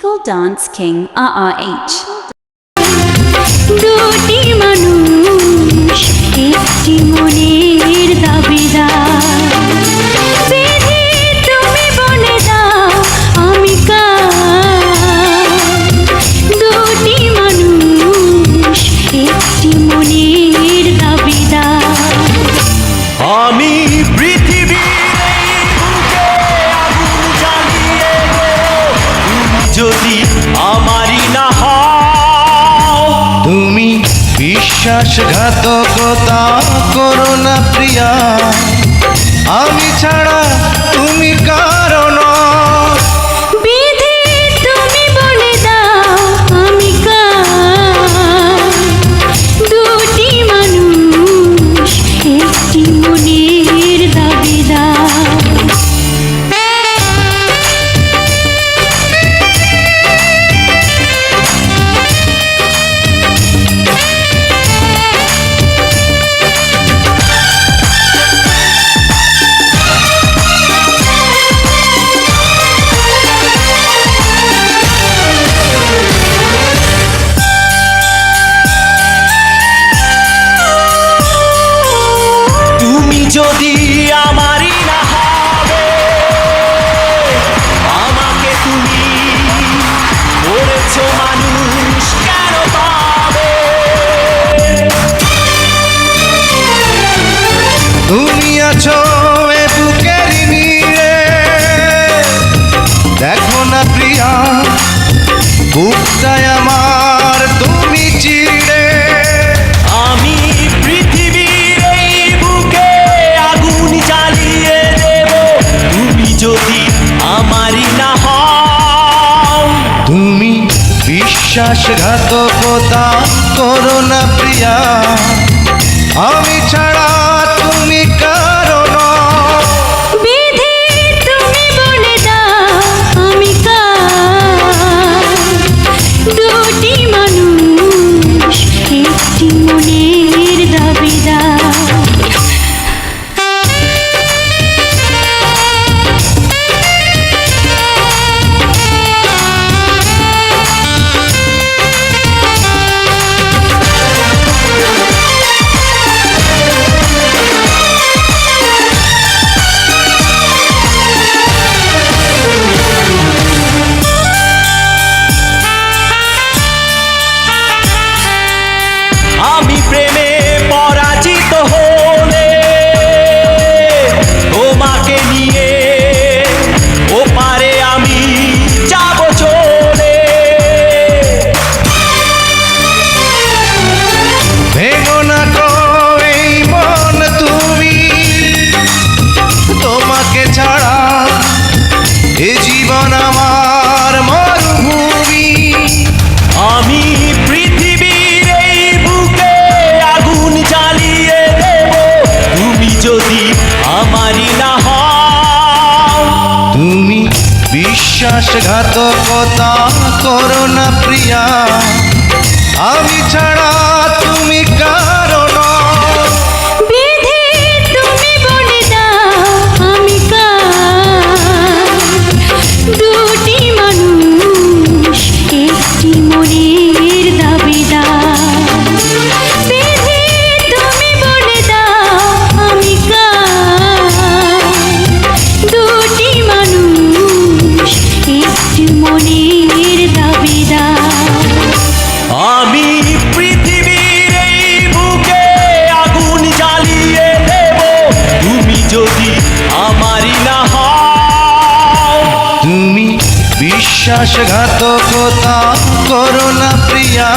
Eagle Dance King RRH. দুটি মানুষ একটি মনের দাবিদার, বিধি তুমি বলে দাও আমি কার। দুটি মানুষ একটি মনের দাবিদার। আমি পৃথিবীর এই বুকে আগুন জ্বালিয়ে দেব, তুমি যদি আমারই না হও। তুমি বিশ্বাসঘাতকতা করো না প্রিয়া, আমি ছাড়া তুমি কারণ। বিধি তুমি বলে দাও আমি কার। দুটি মানুষ একটি মনের দাবিদার। তুমি যদি আমারই না হবে, আমাকে তুমি করেছো মানুষ কেন পাবে। তুমি আছো এ বুকের নীড়ে, দেখো না প্রিয়া বুকটায় আমার তুমি চিড়ে। আমি পৃথিবীর এই বুকে আগুন জ্বালিয়ে দেব, তুমি যদি আমারই না হও। তুমি বিশ্বাসঘাতকতা করো না প্রিয়া, আমি ছাড়া তুমি কারণ। বিধি তুমি বলে দাও আমি কার। দুটি মানুষ একটি মনের দাবিদার। আমি প্রেমে পরাজিত হলে তোমাকে নিয়ে ওপারে আমি যাব চলে। ভেঙো না গো এই মন তুমি, তোমাকে ছাড়া এ জীবন আমার মরুভূমি। আমি পৃথিবীর এই বুকে আগুন জ্বালিয়ে দেব, তুমি যদি আমারই না হও। তুমি বিশ্বাসঘাতকতা করো না প্রিয়া, আমি ছাড়া তুমি কারণ। বিধি তুমি বলে দাও আমি কার। দুটি মানুষ একটি মনের দাবিদার। বিধি তুমি বলে দাও আমি কার। দুটি মানুষ একটি মনের দাবিদার। আমি পৃথিবীর এই বুকে আগুন জ্বালিয়ে দেব, তুমি যদি আমারই না হও। তুমি বিশ্বাসঘাতকতা করো না প্রিয়া,